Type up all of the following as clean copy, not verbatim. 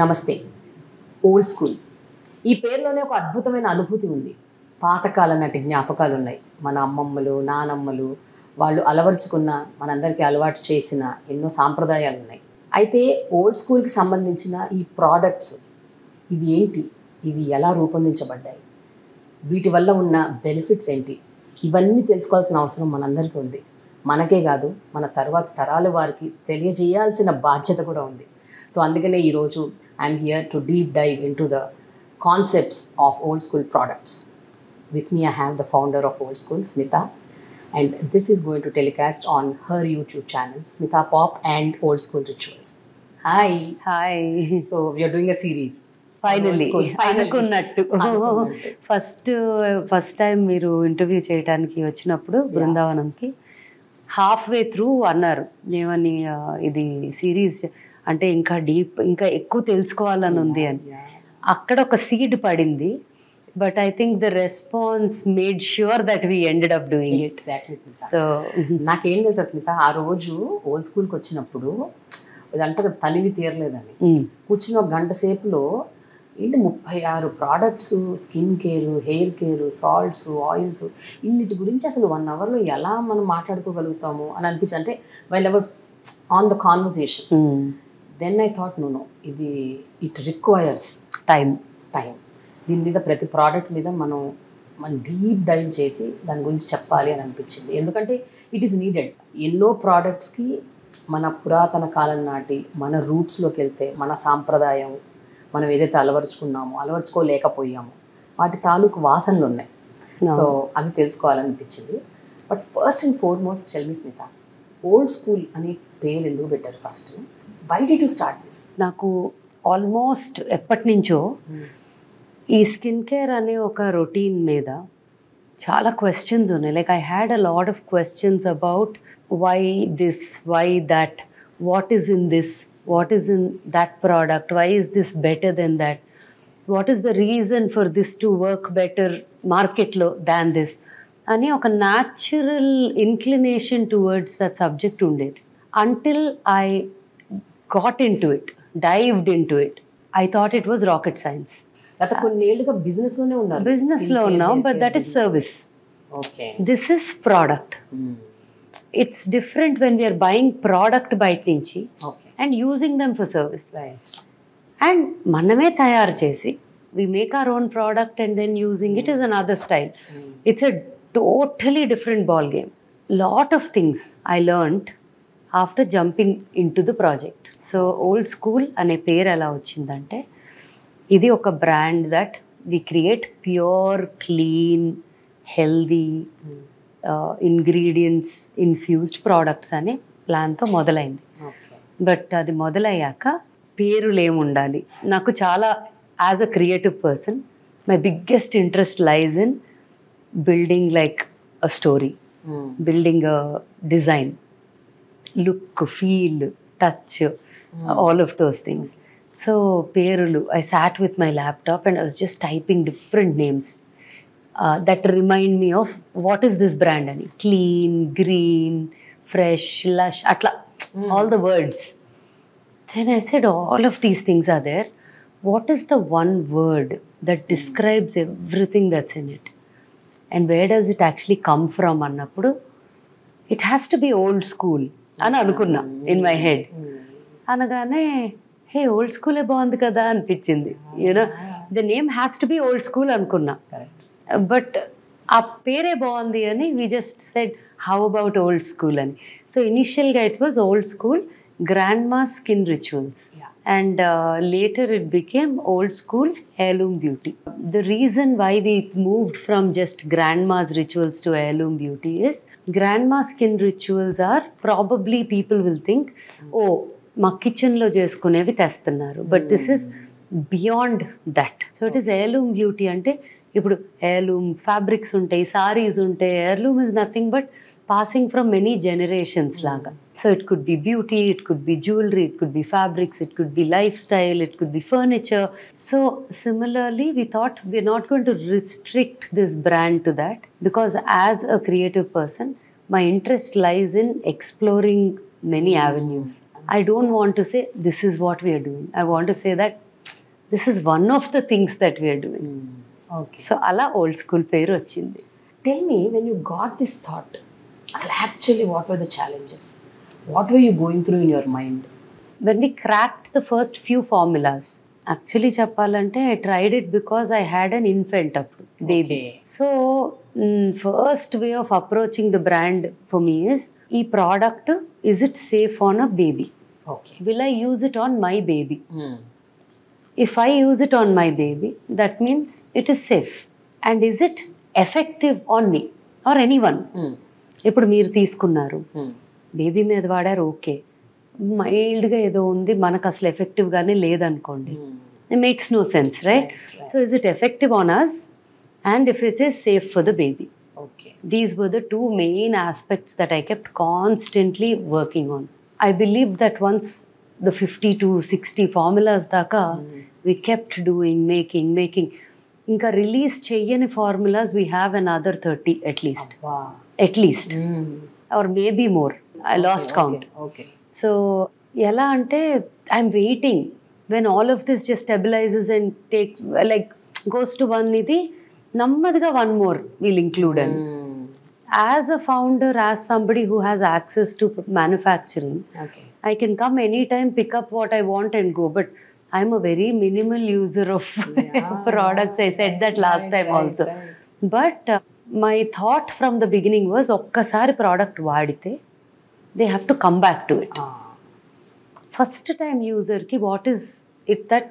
నమస్తే. Old school ఈ పేరులోనే ఒక అద్భుతమైన అనుభూతి ఉంది. పాతకాలం నాటి జ్ఞాపకాలు ఉన్నాయి. మన అమ్మమ్మలు, నానమ్మలు వాళ్ళు అలవరుచుకున్న, మనందరికీ అలవాటు చేసిన ఎన్నో సాంప్రదాయాలు ఉన్నాయి. అయితే ఓల్డ్ స్కూల్కి సంబంధించిన ఈ ప్రోడక్ట్స్ ఇవి ఏంటి, ఇవి ఎలా రూపొందించబడ్డాయి, వీటి వల్ల ఉన్న బెనిఫిట్స్ ఏంటి, ఇవన్నీ తెలుసుకోవాల్సిన అవసరం మనందరికీ ఉంది. మనకే కాదు, మన తర్వాత తరాల వారికి తెలియజేయాల్సిన బాధ్యత కూడా ఉంది. సో అందుకనే ఈరోజు I'm here to deep dive into the concepts of old school products. With me, I have the founder of Old School, Smita, and this is going to telecast on her YouTube channels, Smita Pop and Old School Rituals. Hi. Hi. So we are doing a series. Finally. అనుకున్నట్టు first time మీరు interview చేయడానికి వచ్చినప్పుడు బృందావనంకి half way through అన్నారు ఏమని, ఇది series అంటే ఇంకా deep, ఇంకా ఎక్కువ తెలుసుకోవాలని ఉంది అని. అక్కడ ఒక సీడ్ పడింది. But I think the response made sure that we ended up doing it. Exactly, Smita. So, నాకేం తెలుసా స్మిత, ఆ రోజు ఓల్డ్ స్కూల్కి వచ్చినప్పుడు ఇదంటే తనివి తీరలేదని కూర్చుని ఒక గంట సేపులో ఏంటి 36 products, skin care, hair care, salts, oils, ఇన్నిటి గురించి అసలు 1 అవర్లో ఎలా మనం మాట్లాడుకోగలుగుతాము అని అనిపించి, అంటే while I was on the conversation, then I thought no, ఇది ఇట్ రిక్వైర్స్ టైం. దీని మీద ప్రతి ప్రోడక్ట్ మీద మనం డీప్ డైవ్ చేసి దాని గురించి చెప్పాలి అని అనిపించింది. ఎందుకంటే ఇట్ ఈస్ నీడెడ్. ఎన్నో ప్రోడక్ట్స్కి మన పురాతన కాలం నాటి మన రూట్స్లోకి వెళ్తే మన సాంప్రదాయం, మనం ఏదైతే అలవర్చుకోలేకపోయామో వాటి తాలూకు వాసనలు ఉన్నాయి. సో అవి తెలుసుకోవాలనిపించింది. But first and foremost tell me Smitha, old school అనే పేరు ఎందుకు పెట్టారు? First why did you start this? నాకు ఆల్మోస్ట్ ఎప్పటి నుంచో ఈ స్కిన్ కేర్ అనే ఒక రొటీన్ మీద చాలా క్వశ్చన్స్ ఉన్నాయి. Like I had a lot of questions about why this, why that, what is in this, what is in that product, why is this better then that, what is the reason for this to work better మార్కెట్లో than this అని ఒక natural inclination towards that subject ఉండేది. Until I got into it, dived into it, I thought it was rocket science. గత కొన్నేళ్ళుగా బిజినెస్లోనే ఉన్నారు. బిజినెస్లో ఉన్నాం, but that is service. Okay, this is product. It's different when we're buying product బయట నుంచి and using them for service. And మనమే తయారు చేసి we make our own product and then using it is another style. It's a totally different ball game. Lot of things I learned after jumping into the project. So Old School ane పేరు ఎలా వచ్చిందంటే, ఇది ఒక brand that we create pure, clean, healthy ingredients infused products అనే ప్లాన్తో మొదలైంది. But అది మొదలయ్యాక పేరులు ఏముండాలి, నాకు చాలా as a creative person my biggest interest lies in building like a story, building a design, look, feel, touch, all of those things. So పేరులు, I sat with my laptop and I was just typing different names that remind me of what is this brand ani, clean, green, fresh, lush, atla all the words. Then I said all of these things are there, what is the one word that describes everything that's in it and where does it actually come from annappudu it has to be old school అని అనుకున్నా in my head. అనగానే హే old స్కూలే బాగుంది కదా అనిపించింది. You know the name has to be old school అనుకున్నా, but ఆ పేరే బాగుంది అని we just said how about old school అని. సో ఇనిషియల్గా it was old school grandma skin rituals and later it became Old School Heirloom Beauty. The reason why we moved from just grandma's rituals to heirloom beauty is grandma skin rituals are probably people will think, oh మా కిచెన్లో చేసుకునేవి తెస్తున్నారు, but this is beyond that. So it is heirloom beauty అంటే ఇప్పుడు heirloom fabrics ఉంటాయి, సారీస్ ఉంటాయి. heirloom is nothing but passing from many generations లాగా. So it could be beauty, it could be jewellery, it could be fabrics, it could be life style, it could be furniture. So similarly we thought we're not going to restrict this brand to that, because as a creative person my interest lies in exploring many avenues. I don't want to say this is what we are doing. I want to say that this is one of the things that we're doing. Okay. So అలా old school పేరు వచ్చింది. Tell me, when you got this thought, అసలు actually what were the challenges, what were you going through in your mind? When we cracked the first few formulas, actually చెప్పాలంటే I tried it because I had an infant అప్పుడు, baby. So first way of approaching the brand for me is, ఈ product, is it safe on a baby? Okay. Will I use it on my baby? If I use it on my baby, that means it is safe. And is it effective on me or anyone? ఇప్పుడు మీరు తీసుకున్నారు, baby మీద వాడారు, okay, మైల్డ్గా ఏదో ఉంది, మనకు అసలు ఎఫెక్టివ్గానే లేదనుకోండి, it makes no sense, right? So is it effective on us, and if it is safe for the baby. These were the two main aspects that I kept constantly working on. I believed that once the 50 to 60 formulas daka we kept doing, making. Inka release cheyani formulas we have another 30 at least. Wow. At least. Or maybe more. I lost count. Okay. So ela ante I'm waiting when all of this just stabilizes and takes, like, goes to one idi, nammadiga one more we'll include in. As a founder, as somebody who has access to manufacturing, Okay. I can come anytime, pick up what I want and go. But I'm a very minimal user of products. I said that last time also. But my thought from the beginning was, ఒక్కసారి product వాడితే they have to come back to it. First time user ki what is it that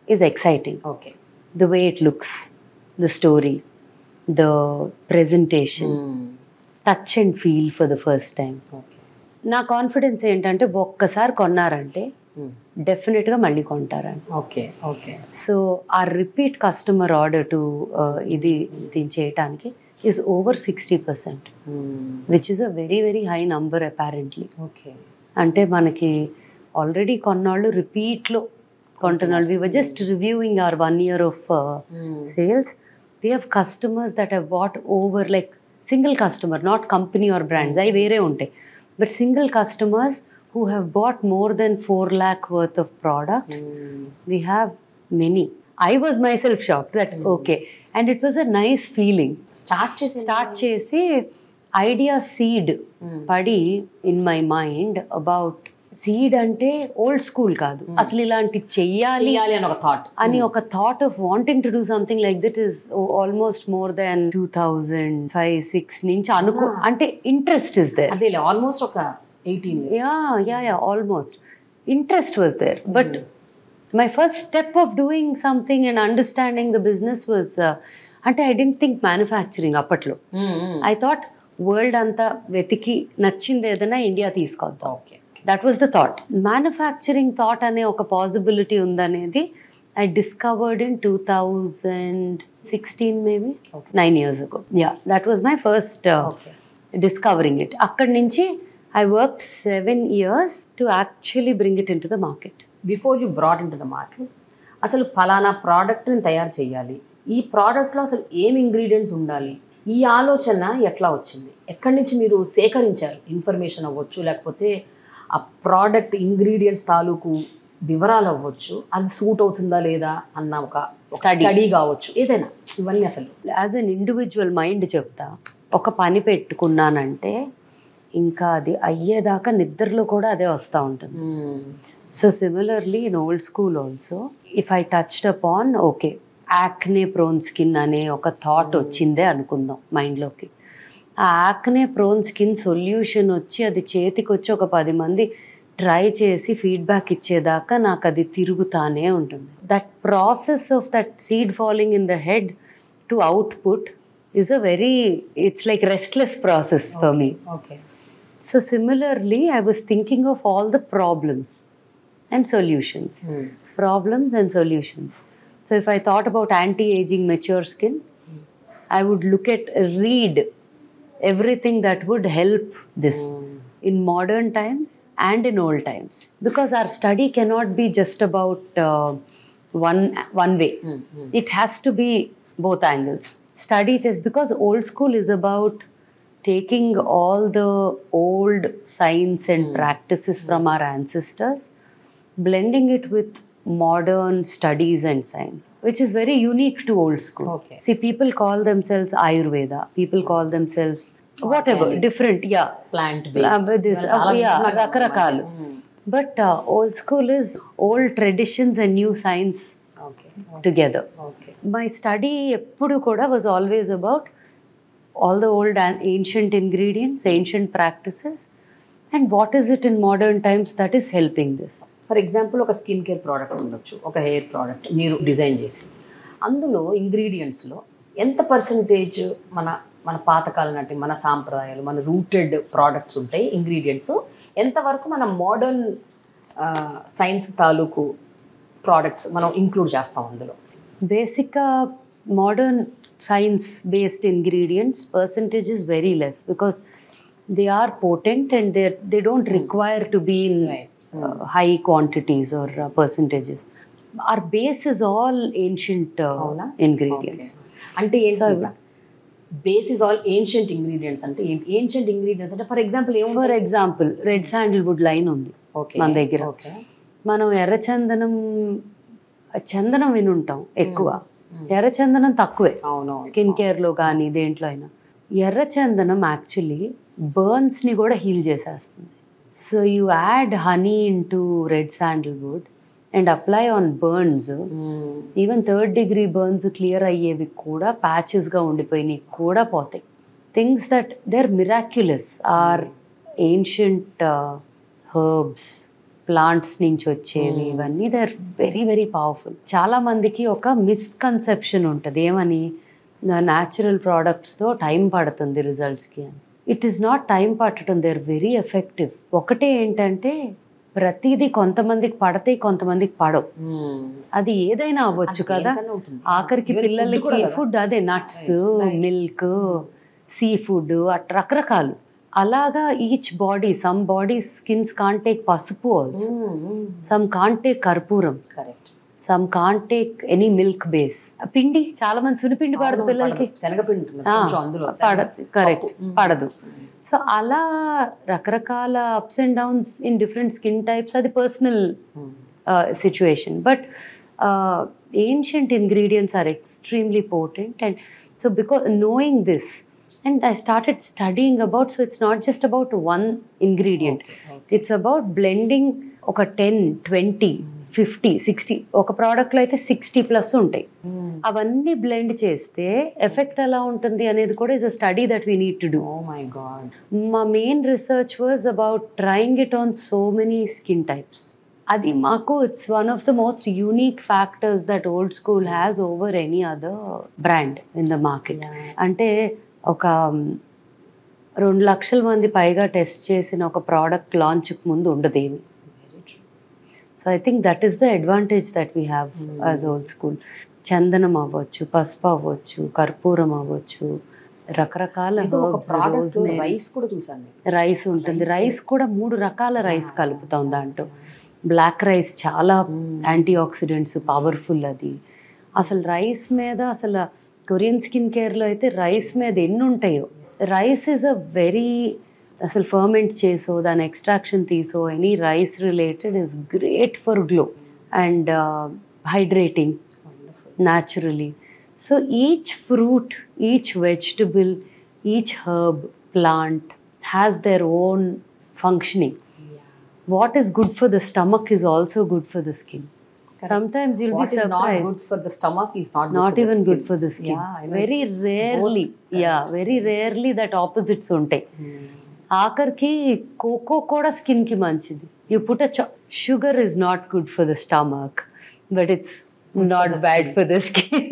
is exciting? Okay. The way it looks, the story, the presentation, touch and feel for the first time. Okay. నా confidence ఏంటంటే ఒక్కసారి కొన్నారంటే డెఫినెట్గా మళ్ళీ కొంటారండి. Okay. Okay. So ఆ repeat customer order to ఇది చేయటానికి is over 60%, which is a very very high number apparently. Okay. అంటే మనకి ఆల్రెడీ కొన్నాళ్ళు రిపీట్లో కొంటున్నాళ్ళు. We were just reviewing our 1 year of sales. We have customers that have bought over, like single customer, not company or brands, అవి వేరే ఉంటాయి. But single customers who have bought more than 4 lakh worth of products, we have many. I was myself shocked that, okay. And it was a nice feeling. Start chesi idea seed padi in my mind about seed ante old school kaadu. Asalu ilanti cheyyali అని ఒక thought, అని ఒక thought of wanting to do something like that is almost more than 2005-6 నుంచి అనుకో, అంటే interest is there. అదే almost ఒక 18 years. Yeah almost interest was there. But my first step of doing something and understanding the business was, అంటే I didn't think manufacturing అప్పట్లో. I thought world అంతా వెతికి నచ్చింది ఏదైనా ఇండియా తీసుకొద్దాం. Okay. That was the thought. Manufacturing thought అనే ఒక possibility ఉందనేది I discovered in 2016 maybe, 9 years ago. Yeah, that was my first discovering it. Akkadi nunchi I worked 7 years to actually bring it into the market. Before you brought into the market, అసలు ఫలానా ప్రోడక్ట్ని తయారు చేయాలి, ఈ ప్రోడక్ట్లో అసలు ఏం ingredients ఉండాలి, ఈ ఆలోచన ఎట్లా వచ్చింది? ఎక్కడి నుంచి మీరు సేకరించారు ఇన్ఫర్మేషన్ అవ్వచ్చు, లేకపోతే ఆ ప్రోడక్ట్ ఇంగ్రీడియంట్స్ తాలూకు వివరాలు అవ్వచ్చు, అది సూట్ అవుతుందా లేదా అన్న ఒక స్టడీ కావచ్చు, ఏదైనా, ఇవన్నీ అసలు యాజ్ అన్ ఇండివిజువల్ మైండ్ చెప్తా. ఒక పని పెట్టుకున్నానంటే ఇంకా అది అయ్యేదాకా నిద్రలో కూడా అదే వస్తూ ఉంటుంది. So similarly in old school also if I touched upon, okay, acne prone skin అనే ఒక థాట్ వచ్చిందే అనుకుందాం మైండ్లోకి. ఆ యాక్నే ప్రోన్ స్కిన్ సొల్యూషన్ వచ్చి అది చేతికి వచ్చి ఒక 10 మంది ట్రై చేసి ఫీడ్బ్యాక్ ఇచ్చేదాకా నాకు అది తిరుగుతానే ఉంటుంది. That process of that seed falling in the head to output is a very, it's like restless process for me. Okay. So similarly I was thinking of all the problems and solutions. Problems and solutions. So if I thought about anti-aging mature skin, I would read everything that would help this in modern times and in old times, because our study cannot be just about one way. It has to be both angles. Study just because old school is about taking all the old science and practices from our ancestors, blending it with modern studies and science, which is very unique to old school. Okay. See, people call themselves Ayurveda, people call themselves whatever, Organic. different, plant this, రకరకాలు. But old school is old traditions and new science together. My study eppudu kuda was always about all the old and ancient ingredients, ancient practices, and what is it in modern times that is helping this. For example ఒక skin care product ఉండొచ్చు, ఒక hair product మీరు design చేసి, అందులో ఇంగ్రీడియంట్స్లో ఎంత percentage మన మన పాతకాలం నాటి మన సాంప్రదాయాలు, మన రూటెడ్ ప్రోడక్ట్స్ ఉంటాయి ఇంగ్రీడియంట్స్, ఎంతవరకు మన మోడర్న్ సైన్స్ తాలూకు ప్రోడక్ట్స్ మనం ఇంక్లూడ్ చేస్తాం అందులో? బేసిక్గా modern science based ingredients percentage is very less because they are potent and they don't require to be in high quantities or percentages. Our base is all ancient ingredients. అంటే base is all ancient ingredients అంటే ancient ingredients అంటే for example red Sandalwood line ఉంది మన దగ్గర. మనం చందనం వినుంటాం ఎక్కువ, ఎర్రచందనం తక్కువే స్కిన్ కేర్లో కానీ దేంట్లో అయినా. ఎర్రచందనం యాక్చువల్లీ బర్న్స్ని కూడా హీల్ చేసేస్తుంది. So you add honey into red sandalwood and apply on burns. Even 3rd degree burns clear అయ్యేవి కూడా ప్యాచెస్గా ఉండిపోయినవి కూడా పోతాయి. Things that they are miraculous are ancient herbs, plants నుంచి వచ్చేవి, ఇవన్నీ they are very very powerful. చాలామందికి ఒక మిస్కన్సెప్షన్ ఉంటుంది, ఏమని న్యాచురల్ ప్రోడక్ట్స్తో టైం పడుతుంది రిజల్ట్స్కి అని. ఇట్ ఈస్ నాట్ టైం పట్టడం, దే ఆర్ వెరీ ఎఫెక్టివ్. ఒకటే ఏంటంటే ప్రతిదీ కొంతమందికి పడతాయి, కొంతమందికి పడవు. అది ఏదైనా అవ్వచ్చు కదా. ఆఖరికి పిల్లలకి ఫుడ్ అదే nuts, milk, sea food, at రకరకాలు. అలాగా each body, some bodies skins can't take పసుపు ఆల్సో, సమ్ కాంట్ టేక్ కర్పూరం, some can't take any milk base. పిండి చాలా మంది సునిపిండి పడదు పిల్లలకి, కరెక్ట్ పడదు. సో అలా రకరకాల ups and downs in different skin types, అది personal situation. But ancient ingredients are extremely potent. And so because knowing this and I started studying about, so it's not just about one ingredient. It's about blending ఒక 10, 20, 50, 60 ఒక ప్రోడక్ట్లో అయితే 60+ ఉంటాయి. అవన్నీ blend చేస్తే effect ఎలా ఉంటుంది అనేది కూడా is a study that we need to do. మా main research was about trying it on so many skin types. అది మాకు it's one of the most unique factors that old school has over any other brand in the market. అంటే ఒక 2 లక్షల మంది పైగా test చేసిన ఒక ప్రోడక్ట్ లాంచ్కి ముందు ఉండదేమి. So I think that is the advantage that we have as old school. చందనం అవ్వచ్చు, పసుపు అవ్వచ్చు, కర్పూరం అవ్వచ్చు, రకరకాల రైస్ ఉంటుంది. రైస్ కూడా 3 రకాల రైస్ కలుపుతాం దాంట్లో. బ్లాక్ రైస్ చాలా యాంటీ ఆక్సిడెంట్స్ పవర్ఫుల్. అది అసలు రైస్ మీద, అసలు కొరియన్ స్కిన్ కేర్లో అయితే రైస్ మీద ఎన్ని ఉంటాయో. రైస్ ఈజ్ అ వెరీ, అసలు ఫర్మెంట్ చేసో దాని ఎక్స్ట్రాక్షన్ తీసో any rice related is great for glow and hydrating naturally. So each fruit, each vegetable, each herb, plant has their own functioning. What is good for the stomach is also good for the skin. Sometimes you'll be surprised. What is not good for the stomach is not even good for the skin. Very rarely, very rarely that opposites ఉంటాయి. ఆఖరికి cocoa కూడా స్కిన్కి మంచిది. You put a sugar is not good for the stomach, but it's not bad for the skin.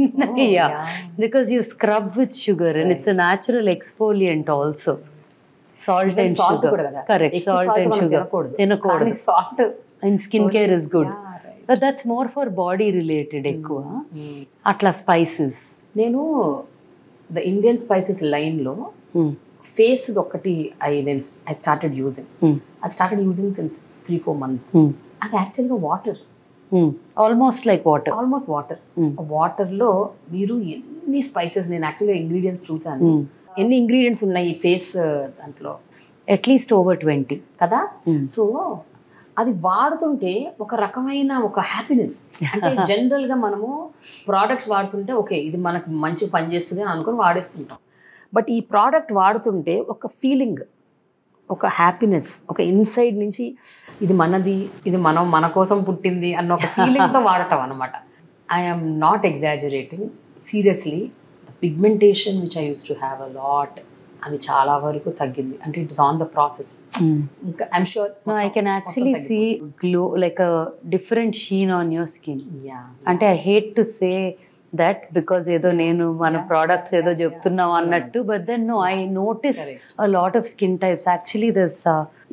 Because you scrub with sugar and it's a natural exfoliant also. Salt and sugar, correct. Salt and sugar tinakoodu. Salt in skincare is good, but that's more for body related ఎక్కువ. అట్లా spices. నేను the Indian spices లైన్లో face ఒకటి I started using. I started using since 3-4 months. అది యాక్చువల్గా water, almost like water, almost water. వాటర్లో మీరు ఎన్ని స్పైసెస్, నేను యాక్చువల్గా ఇంగ్రీడియంట్స్ చూసాను, ఎన్ని ఇంగ్రీడియంట్స్ ఉన్నాయి ఈ ఫేస్ దాంట్లో, అట్లీస్ట్ over 20 కదా. సో అది వాడుతుంటే ఒక రకమైన ఒక హ్యాపీనెస్. అంటే జనరల్గా మనము ప్రోడక్ట్స్ వాడుతుంటే ఓకే ఇది మనకు మంచి పనిచేస్తుంది అని అనుకుని వాడేస్తుంటాం. బట్ ఈ ప్రోడక్ట్ వాడుతుంటే ఒక ఫీలింగ్, ఒక హ్యాపీనెస్, ఒక ఇన్సైడ్ నుంచి ఇది మనది, ఇది మన కోసం పుట్టింది అన్న ఒక ఫీలింగ్తో వాడటం అనమాట. I'm not exaggerating, seriously the pigmentation which I use to have a lot అది చాలా వరకు తగ్గింది. అంటే ఇట్స్ ఆన్ ద ప్రాసెస్. ఇంకా I'm sure I can actually see glow like a different sheen on your skin. అంటే I hate to say that because ఏదో నేను మన ప్రోడక్ట్స్ ఏదో చెప్తున్నాం అన్నట్టు, but then no I notice a lot of skin types. Actually this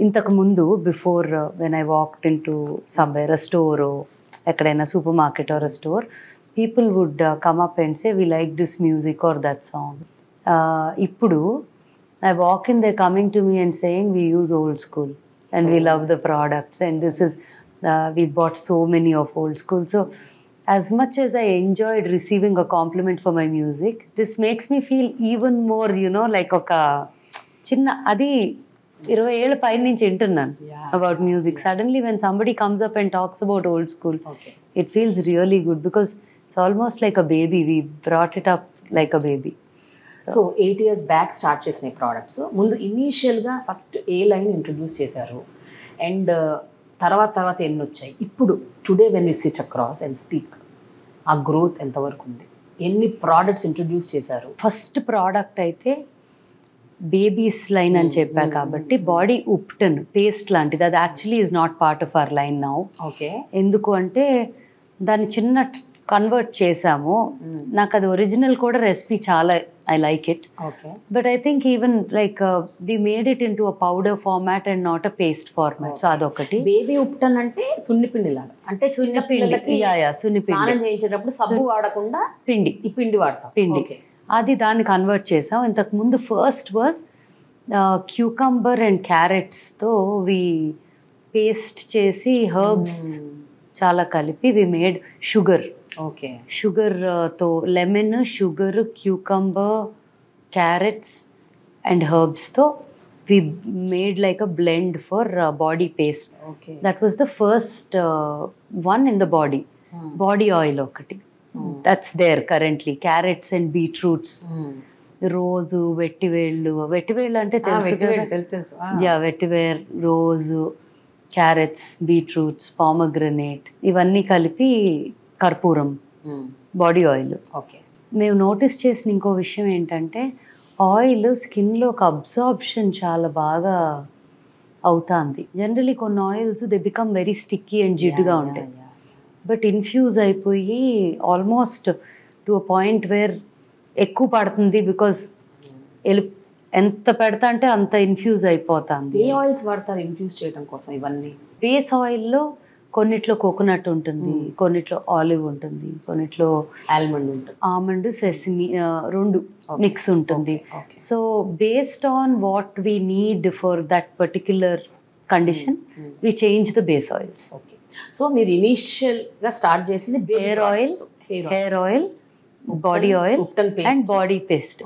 ఇంతకు ముందు before when I walked into somewhere a store, ఎక్కడైనా supermarket or a store, people would come up and say we like this music or that song. ఇప్పుడు I walk in, they're coming to me and saying we use old school and we love the products and this is we bought so many of old school. So as much as I enjoyed receiving a compliment for my music, this makes me feel even more, you know, like oka chinna adi 20 ఏళ్ళ పైన నుంచి వింటున్నాను about music. Suddenly when somebody comes up and talks about old school, it feels really good because it's almost like a baby. We brought it up like a baby. So 8 years back start చేసిన ఈ products ముందు ఇనీషియల్గా first a line introduce చేశారు and తర్వాత ఎన్ని వచ్చాయి? ఇప్పుడు today when we sit across and speak ఆ గ్రోత్ ఎంతవరకు ఉంది? ఎన్ని ప్రోడక్ట్స్ ఇంట్రడ్యూస్ చేశారు? ఫస్ట్ ప్రోడక్ట్ అయితే బేబీస్ లైన్ అని చెప్పా కాబట్టి బాడీ ఉప్టన్ పేస్ట్ లాంటిది, అది actually is not part of our line now. Okay. ఎందుకు అంటే దాన్ని చిన్న కన్వర్ట్ చేసాము. నాకు అది ఒరిజినల్ కూడా రెసిపీ చాలా I like it. But I think even like we made it into a powder format and not a paste format. So అదొకటి. బేబీ ఉప్టన్ అంటే సున్నిపిండి లాగా, అంటే సున్నిపిండి, స్నానం చేయించేటప్పుడు సబ్బు వాడకుండా ఈ పిండి వాడతాం. పిండి అది దాన్ని కన్వర్ట్ చేసాం. ఇంతకు ముందు ఫస్ట్ వాజ్ క్యూకంబర్ అండ్ క్యారెట్స్తో వి పేస్ట్ చేసి హర్బ్స్ చాలా కలిపి వి మేడ్ షుగర్. ఓకే. షుగర్తో lemon, sugar, cucumber, carrots and హర్బ్స్తో we made like a blend for body paste. That was the first one in the body. Body oil ఒకటి that's there currently. Carrots and beetroots, rose, వెట్టివేళ్ళు అంటే తెలుసు. వెట్టివేర్, రోజు, carrots, beetroots, పామగ్రనేట్ ఇవన్నీ కలిపి కర్పూరం, body oil. Okay. మేము నోటీస్ చేసిన ఇంకో విషయం ఏంటంటే ఆయిల్ స్కిన్లో ఒక అబ్జార్ప్షన్ చాలా బాగా అవుతుంది. జనరలీ కొన్ని oils they become very sticky and జిడ్డుగా ఉంటాయి. బట్ ఇన్ఫ్యూజ్ అయిపోయి almost to a point where ఎక్కువ పడుతుంది బికాజ్ ఎంత పెడతా అంటే అంత ఇన్ఫ్యూజ్ అయిపోతుంది. ఏ ఆయిల్స్ వాడతారు ఇన్ఫ్యూజ్ చేయడం కోసం? ఇవన్నీ బేస్ ఆయిల్లో కొన్నిట్లో కోకోనట్ ఉంటుంది, కొన్నిట్లో ఆలివ్ ఉంటుంది, కొన్నిట్లో ఆల్మండ్, సెసమి రెండు మిక్స్ ఉంటుంది. So based on what we need for that particular condition we change the base oils. So మీరు ఇనీషియల్గా స్టార్ట్ చేసింది hair oil, body oil and body paste,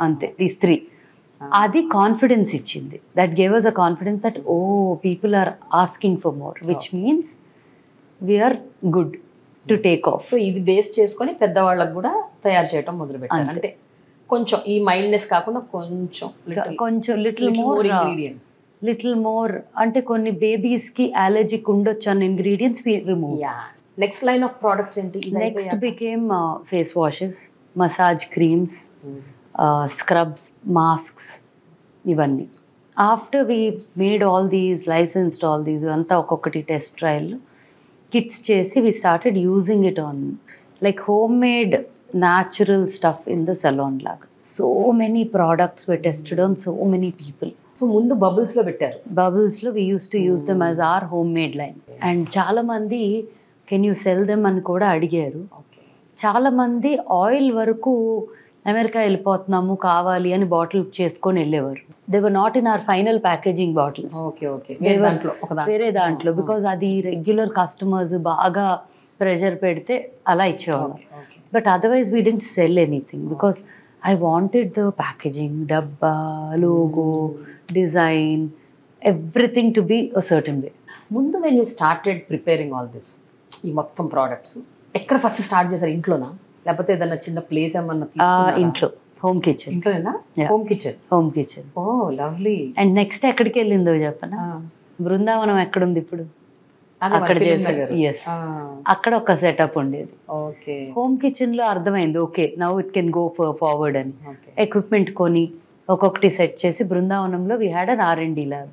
అంతే, దీస్ 3. అది కాన్ఫిడెన్స్ ఇచ్చింది. That gave us a confidence that oh people are asking for more, which means we're good to take off. So ఇది base చేసుకొని పెద్దవాళ్ళకు కూడా తయారు చేయడం మొదలుపెట్టారు. అంటే కొంచెం ఈ మైల్డ్నెస్ కాకుండా కొంచెం లిటిల్ మోర్ అంటే కొన్ని బేబీస్కి అలర్జీకి ఉండొచ్చు అన్న ingredients we remove. Next line of products ఏంటి? Next became face washes, massage creams, scrubs, masks, ఇవన్నీ. After we made all these, licensed all these, అంతా ఒక్కొక్కటి టెస్ట్ ట్రయల్ కిట్స్ చేసి we started using it on like home made natural stuff in the salon లాగా. So many products were tested on so many people. So ముందు బబుల్స్లో పెట్టారు. బబుల్స్లో we use to use them as are home made line. And చాలామంది can you cell them అని కూడా అడిగారు. చాలామంది ఆయిల్ వరకు అమెరికా వెళ్ళిపోతున్నాము కావాలి అని బాటిల్ చేసుకొని వెళ్ళేవారు. They were not in our final packaging bottles, వేరే దాంట్లో, బికాజ్ అది రెగ్యులర్ కస్టమర్స్ బాగా ప్రెషర్ పెడితే అలా ఇచ్చేవాళ్ళం. But otherwise we didn't sell anything because I wanted the packaging, డబ్బా, logo, design, everything to be a certain way. ముందు when you started preparing all this, ఈ మొత్తం ప్రోడక్ట్స్ ఎక్కడ ఫస్ట్ స్టార్ట్ చేశారు? ఇంట్లోనా, లేకపోతే ఏదన్నా చిన్న ప్లేస్ ఏమన్నా? ఇంట్లో, హోమ్ కిచెన్. ఇంట్లోనేనా? Home kitchen. Home kitchen. Oh lovely. And next ఎక్కడికి వెళ్ళిందో చెప్పనా? బృందావనం ఎక్కడుంది ఇప్పుడు? అక్కడ చేశారు. ఎస్, అక్కడ ఒక సెటప్ ఉండేది. ఓకే. హోమ్ కిచెన్ లో అర్థమైంది, okay now it can go forward అని. ఎక్విప్మెంట్ కొని ఒక్కొక్కటి సెట్ చేసి బృందావనంలో we had an R&D lab.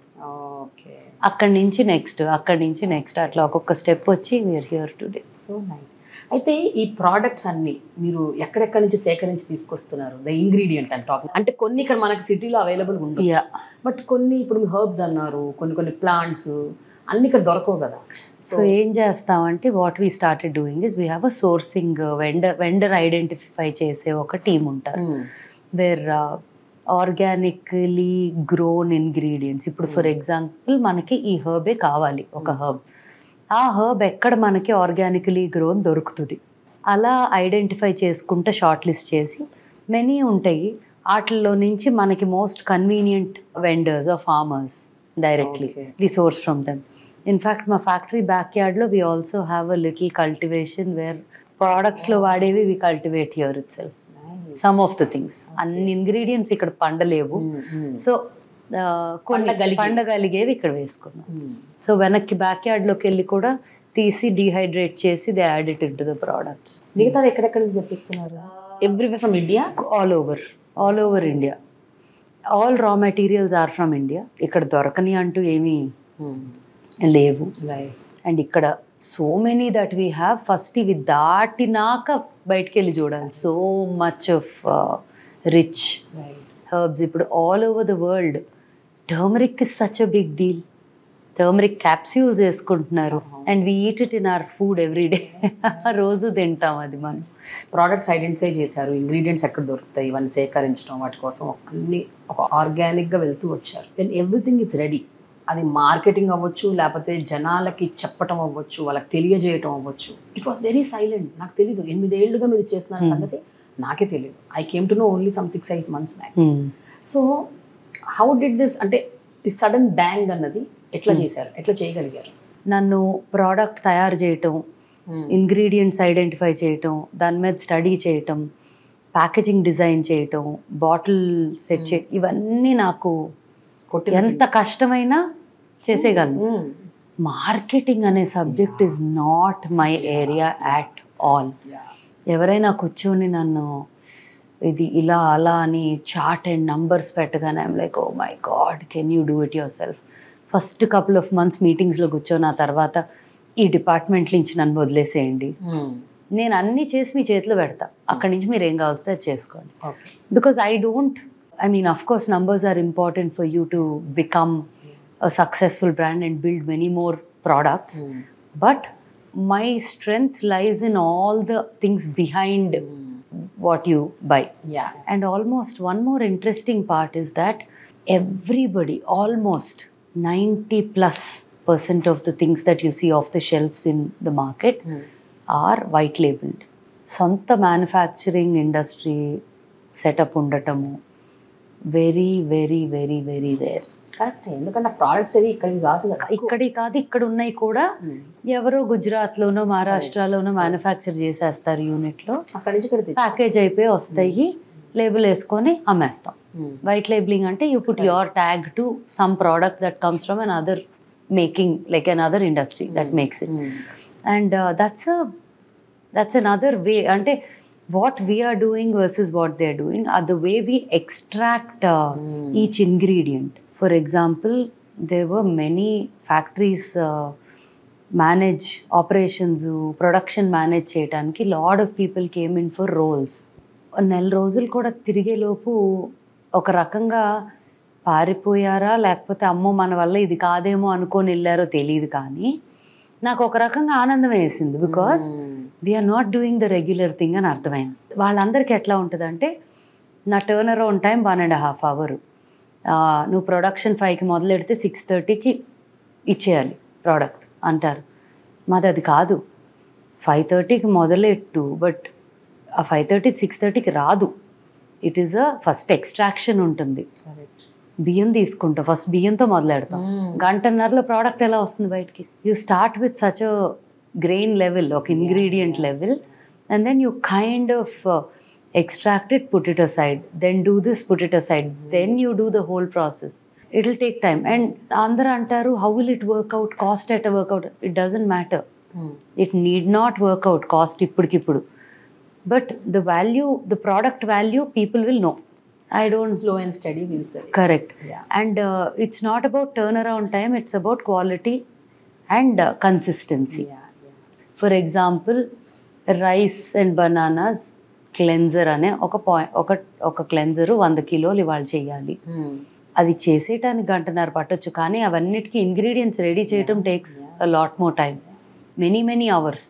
అక్కడి నుంచి నెక్స్ట్ అట్లా ఒక్కొక్క స్టెప్ వచ్చి we're here today. So nice. అయితే ఈ ప్రోడక్ట్స్ అన్ని మీరు ఎక్కడెక్కడి నుంచి సేకరించి తీసుకొస్తున్నారు? ద ఇంగ్రీడియంట్స్ అండ్ టాకింగ్ అంటే కొన్ని ఇక్కడ మనకి సిటీలో అవైలబుల్ ఉంటుంది, బట్ కొన్ని ఇప్పుడు మీ హర్బ్స్ అన్నారు, కొన్ని ప్లాంట్స్ అన్ని ఇక్కడ దొరకవు కదా. సో ఏం చేస్తామంటే what we started doing is we have a sourcing vendor identify చేసే ఒక టీమ్ ఉంటారు, వేర్ ఆర్గానికలీ గ్రోన్ ఇంగ్రీడియంట్స్. ఇప్పుడు ఫర్ ఎగ్జాంపుల్ మనకి ఈ హర్బే కావాలి, ఒక హర్బ్, ఆ హర్బ్ ఎక్కడ మనకి ఆర్గానికలీ గ్రోన్ దొరుకుతుంది అలా ఐడెంటిఫై చేసుకుంటే షార్ట్ లిస్ట్ చేసి మెనీ ఉంటాయి. వాటిల్లో నుంచి మనకి most convenient vendors or farmers directly we source from them. In fact మా ఫ్యాక్టరీ బ్యాక్ యార్డ్లో we also have a little cultivation where ప్రోడక్ట్స్లో వాడేవి we cultivate here itself. Some of the things, అన్ని ఇంగ్రీడియంట్స్ ఇక్కడ పండలేవు, సో పండగలిగేవి ఇక్కడ వేసుకున్నాం. So వెనక్కి బ్యాక్ యార్డ్లోకి వెళ్ళి కూడా తీసి డీహైడ్రేట్ చేసి they add it into the products. మిగతాది ఎక్కడెక్కడ నుంచి తెప్పిస్తున్నారు? Every way from India? All over India. All raw materials are from India. ఇక్కడ దొరకని అంటూ ఏమీ లేవు. అండ్ ఇక్కడ so many that we have, first ఇవి దాటినాక బయటికి వెళ్ళి చూడాలి. So much of rich herbs ఇప్పుడు all over the world. Turmeric is such a big deal. Turmeric capsules వేసుకుంటున్నారు and we eat it in our food every day. రోజు తింటాం అది. మనం ప్రోడక్ట్స్ ఐడెంటిఫై చేశారు, ఇంగ్రీడియంట్స్ ఎక్కడ దొరుకుతాయి ఇవన్నీ సేకరించడం, వాటి కోసం అన్ని ఒక ఆర్గానిక్గా వెళ్తూ వచ్చారు. Then everything is ready. అది మార్కెటింగ్ అవ్వచ్చు, లేకపోతే జనాలకి చెప్పటం అవ్వచ్చు, వాళ్ళకి తెలియజేయటం అవ్వచ్చు. It was very silent. నాకు తెలీదు 8 ఏళ్ళుగా మీరు చేస్తున్న సంగతి నాకే తెలియదు. I came to know only some 6-8 months back. So how did this, అంటే ఈ సడన్ బ్యాంగ్ అన్నది ఎట్లా చేశారు, ఎట్లా చేయగలిగారు? నన్ను ప్రోడక్ట్ తయారు చేయటం, ఇంగ్రీడియంట్స్ ఐడెంటిఫై చేయటం, దాని మీద స్టడీ చేయటం, ప్యాకేజింగ్ డిజైన్ చేయటం, బాటిల్ సెట్ చేయటం, ఇవన్నీ నాకు ఎంత కష్టమైనా చేసేయగలను. మార్కెటింగ్ అనే subject is not my area at all. ఎవరైనా కూర్చొని నన్ను ఇది ఇలా అలా అని చార్ట్ అండ్ నంబర్స్ పెట్టగానే I'm like, oh my god, can you do it yourself? First couple of months మీటింగ్స్లో కూర్చొని ఆ తర్వాత ఈ డిపార్ట్మెంట్ నుంచి నన్ను వదిలేసేయండి, నేను అన్నీ చేసి మీ చేతిలో పెడతా, అక్కడి నుంచి మీరు ఏం కావాల్సి అది చేసుకోండి. Because I mean, of course, numbers are important for you to become a successful brand and build many more products. But my strength lies in all the things behind what you buy. Yeah. And almost one more interesting part is that everybody, almost 90+% of the things that you see off the shelves in the market are white labeled. Santa manufacturing industry setup ఉండటము very very very very rare. Correct. ఎందుకంటే products అవి ఇక్కడివి కాదు కదా, ఇక్కడి కాదు, ఇక్కడ ఉన్నాయి కూడా ఎవరో గుజరాత్లోనో మహారాష్ట్రలోనో మ్యానుఫ్యాక్చర్ చేసేస్తారు యూనిట్లో, అక్కడి నుంచి ఇక్కడ ప్యాకేజ్ అయిపోయి వస్తాయి, లేబుల్ వేసుకొని అమ్మేస్తాం. వైట్ లేబులింగ్ అంటే you put your tag to some product that comes from an other making, like an other industry that makes it. And that's an other way. అంటే what we are doing versus what they are doing are the way we extract each ingredient. For example, there were many factories manage operations, production manage cheyadaniki lot of people came in for roles. నెల రోజులు కూడా తిరిగే లోపు ఒక రకంగా పారిపోయారా లేకపోతే అమ్మో మన వల్ల ఇది కాదేమో అనుకొని వెళ్ళారో తెలియదు, కానీ నాకు ఒక రకంగా ఆనందం వేసింది. Because we're not doing the regular thing అని అర్థమైంది. వాళ్ళందరికీ ఎట్లా ఉంటుంది అంటే, నా టర్న్ అరౌండ్ టైం 1.5 hours. నువ్వు ప్రొడక్షన్ 5కి మొదలెడితే 6:30కి ఇచ్చేయాలి ప్రోడక్ట్ అంటారు. మాది అది కాదు, 5:30కి మొదలెట్టు, బట్ ఆ 5:30 6:30కి రాదు. It is a first extraction ఉంటుంది, బియ్యం తీసుకుంటాం, ఫస్ట్ బియ్యంతో మొదలెడతాం, గంటన్నరలో ప్రోడక్ట్ ఎలా వస్తుంది బయటికి. You start with such a grain level, ఒక ingredient level, and then you kind of extract it, put it aside, then do this, put it aside, then you do the whole process. It will take time. And andra antaru, how will it work out, cost at a work out? It doesn't matter. It need not work out cost ippudikippudu, but the value, the product value, people will know. I don't, slow and steady wins the race. Correct. And it's not about turnaround time, it's about quality and consistency. For example, rice and bananas cleanser అనే ఒక cleanser 100 కిలోలు ఇవాళ చేయాలి. అది చేసేయటానికి గంటన్నర పట్టొచ్చు, కానీ అవన్నిటికీ ఇంగ్రీడియంట్స్ రెడీ చేయటం takes a lot more time, many hours.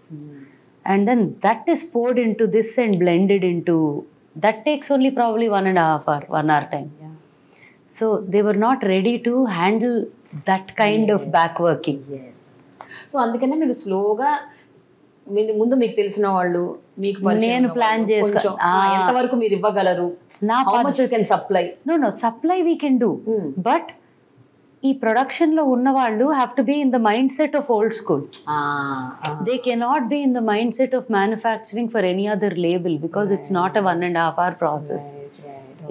And then that is poured into this and blended into, that takes only probably 1.5 hour, 1 hour time. So they were not ready to handle that kind of back working. So అందుకనే మీరు స్లోగా, ముందు మీకు తెలిసిన వాళ్ళు, మీకు నేను plan చేస్తాను ఎంతవరకు మీరు ఇవ్వగలరు, how much you can supply. No, supply we can do, but ఈ ప్రొడక్షన్ లో ఉన్న వాళ్ళు have to be in the mind set of old school. They cannot be in the mindset of manufacturing for any other label, because it's not a 1.5 hour process.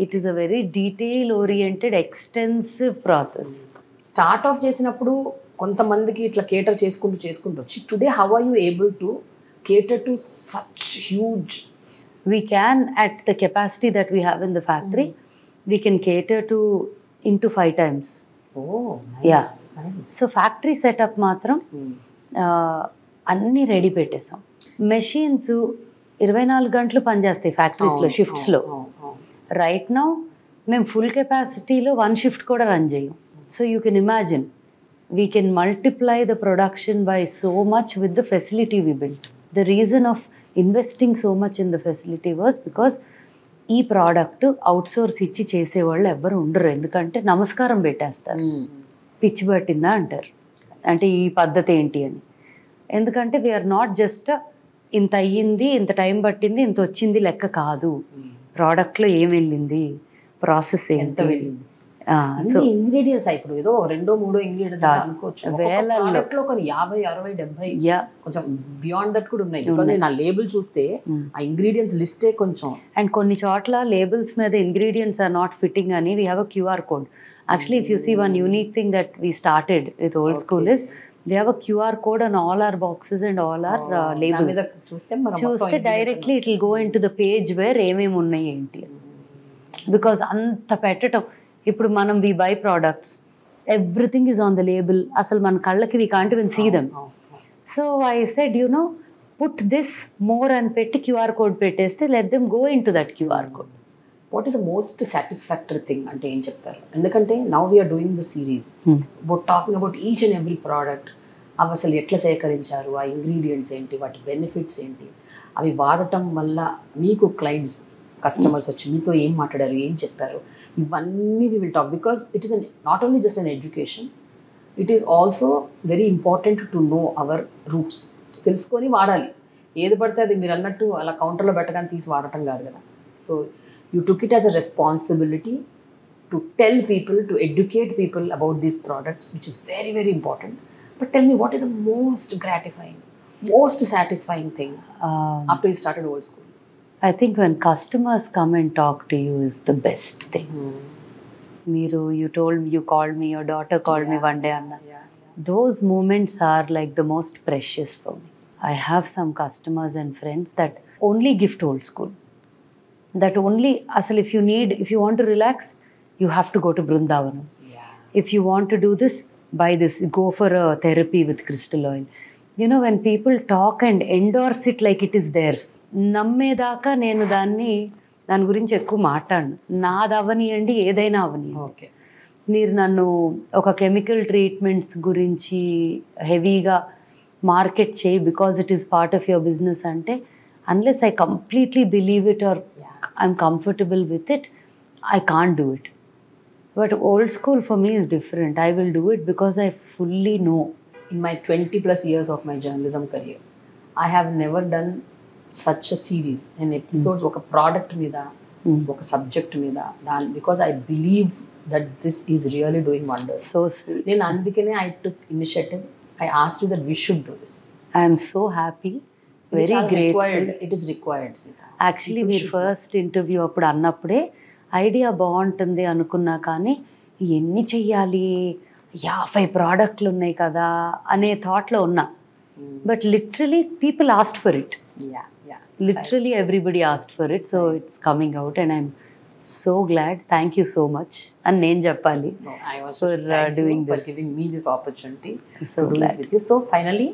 It is a very detail oriented, extensive process. Start off చేసినప్పుడు కొంతమందికి ఇట్లా cater చేసుకుంటూ వచ్చి, today how are you able to cater to such huge? We can, at the capacity that we have in the factory, we can cater to into 5 times. Oh, nice. Nice. So factory setup matram అన్ని ready పెట్టేసాం. Machines 24 గంటలు పనిచేస్తాయి ఫ్యాక్టరీస్లో, షిఫ్ట్స్లో. Right now మేము full కెపాసిటీలో 1 shift కూడా run చేయం. So you can imagine, we can multiply the production by so much with the facility we built. The reason of investing so much in the facility was because ఈ product outsource ఇచ్చి చేసేవాళ్ళు ఎవరు ఉండరు, ఎందుకంటే నమస్కారం పెట్టేస్తారు, పిచ్చి పట్టిందా అంటారు, అంటే ఈ పద్ధతి ఏంటి అని. ఎందుకంటే వీఆర్ నాట్ జస్ట్ ఇంత అయ్యింది, ఇంత టైం పట్టింది, ఇంత వచ్చింది లెక్క కాదు. ప్రోడక్ట్లో ఏం వెళ్ళింది, ప్రాసెస్ ఎంత వెళ్ళింది, ఇంగ్రీడియంట్స్ ఇప్పుడు ఏదో 2-3 ఇంగ్రీడియంట్స్ అనుకోవచ్చు, వేలలో కొన్ని 50, 60, 70, కొంచెం బియాండ్ దట్ కూడా ఉన్నాయి. బికాజ్ నా లేబుల్ చూస్తే ఆ ఇంగ్రీడియంట్స్ లిస్టే కొంచెం, అండ్ కొన్ని చోట్ల లేబుల్స్ మీద ఇంగ్రీడియంట్స్ ఆర్ నాట్ ఫిట్టింగ్ అని we have a QR code. Actually, if you see, one unique thing that we started with Old School is we have a QR code on all our boxes and all our labels. చూస్తే directly it will go into the page where ఏమేమి ఉన్నాయి ఏంటి. Because అంత పెట్టడం, ఇప్పుడు మనం we buy products, everything is on the label, అసలు మన కళ్ళకి we can't even see them. So I said, you know, put this more అని పెట్టి QR code పెట్టేస్తే let them go into that QR code. What is the most satisfactory thing అంటే ఏం చెప్తారు? ఎందుకంటే now we are doing the series about talking about each and every product. అవి అసలు ఎట్లా సేకరించారు, ఆ ఇంగ్రీడియంట్స్ ఏంటి, వాటి బెనిఫిట్స్ ఏంటి, అవి వాడటం వల్ల మీకు క్లయింట్స్, కస్టమర్స్ వచ్చి మీతో ఏం మాట్లాడారు, ఏం చెప్పారు, ఇవన్నీ we will talk. Because it is not only just an education, it is also very important to know our roots. తెలుసుకొని వాడాలి, ఏది పడితే అది మీరు అన్నట్టు అలా కౌంటర్లో పెట్టగానే తీసి వాడటం కాదు కదా. So you took it as a responsibility to tell people, to educate people about these products, which is very, very important. But tell me, what is the most gratifying, most satisfying thing after you started Old School? I think when customers come and talk to you is the best thing. You told me, you called me, your daughter called me one day, Anna. Those moments are like the most precious for me. I have some customers and friends that only gift Old School. That only, asal if you want to relax, you have to go to Brindavanam. If you want to do this, buy this, go for a therapy with crystal oil. You know, when people talk and endorse it like it is theirs, నమ్మేదాకా నేను దాని గురించి ఎక్కువ మాట్లాడను. నాది అవనియండి, ఏదైనా అవనియండి. మీరు నన్ను ఒక కెమికల్ ట్రీట్మెంట్స్ గురించి హెవీగా మార్కెట్ చేయి because it is part of your business అంటే, unless I completely believe it or I'm comfortable with it, I can't do it. But Old School for me is different. I will do it because I fully know. In my 20+ years of my journalism career, I have never done such a series and episodes oka product meeda, oka subject meeda, because I believe that this is really doing wonders. So sweet. నేను అందుకనే I took initiative. I asked you that we should do this. I'm so happy, very grateful. It is required, Smita. Actually మీరు first interview అప్పుడు అన్నప్పుడే idea బాగుంటుంది అనుకున్నా, కానీ ఎన్ని చెయ్యాలి, 50 ప్రోడక్ట్లు ఉన్నాయి కదా అనే థాట్లో ఉన్నా. But literally people asked for it. Literally everybody asked for it. So it's coming out and I'm so glad. Thank you so much అని నేను చెప్పాలి. No, I also thank doing you for this. giving me this opportunity So to do glad. this with you. So finally,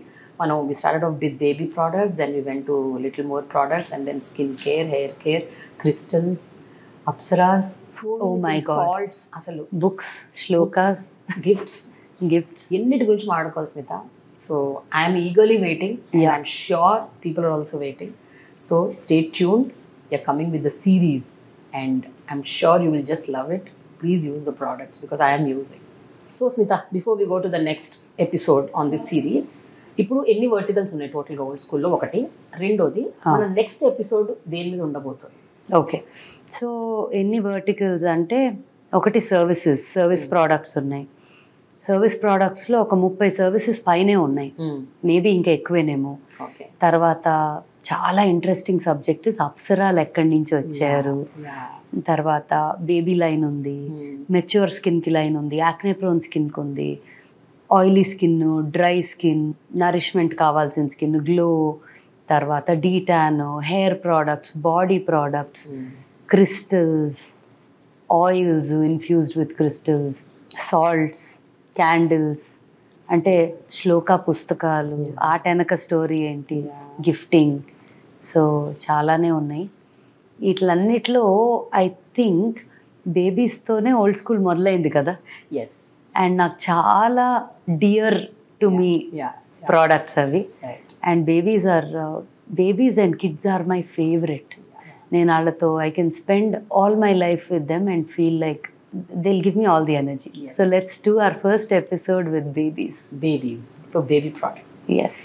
we started off with baby products, then we went to little more products, and then skin care, hair care, crystals, apsaras, so Oh many my things, God. salts, asalu books, shlokas, gifts, gifts. ఎన్నిటి గురించి మాట్లాడుకోవాలి Smitha. So I'm eagerly waiting and Yeah. I'm sure people are also waiting. So stay tuned, you're coming with the series and I'm sure you will just love it. Please use the products because I'm using. So Smitha, before we go to the next episode on this series, ఇప్పుడు ఎన్ని verticals ఉన్నాయి టోటల్గా old స్కూల్లో? ఒకటి. రెండోది, మన next episode దేని మీద ఉండబోతుంది? ఓకే, సో ఎన్ని వర్టికల్స్ అంటే, ఒకటి సర్వీస్ ప్రోడక్ట్స్ ఉన్నాయి. సర్వీస్ ప్రోడక్ట్స్లో ఒక 30 సర్వీసెస్ పైనే ఉన్నాయి, మేబీ ఇంకా ఎక్కువేనేమో. ఓకే. తర్వాత చాలా ఇంట్రెస్టింగ్ సబ్జెక్ట్ అప్సరాలు ఎక్కడి నుంచి వచ్చారు. తర్వాత బేబీ లైన్ ఉంది, మెచ్యూర్ స్కిన్కి లైన్ ఉంది, యాక్నే ప్రోన్ స్కిన్కి ఉంది, oily skin, dry skin, nourishment కావాల్సిన స్కిన్, గ్లో, తర్వాత D-Tan, hair products, body products, crystals, oils infused with crystals, salts, candles, అంటే శ్లోక పుస్తకాలు, ఆట వెనక స్టోరీ ఏంటి, గిఫ్టింగ్. సో చాలానే ఉన్నాయి. వీటిలన్నిట్లో ఐ థింక్ బేబీస్తోనే ఓల్డ్ స్కూల్ మొదలైంది కదా. ఎస్. అండ్ నాకు చాలా డియర్ టు మీ ప్రోడక్ట్స్ అవి. And babies and kids are my favourite. నేను వాళ్ళతో I can spend all my life with them and feel like they'll give me all the energy. Yes. So let's do our first episode with babies. So baby products. Yes.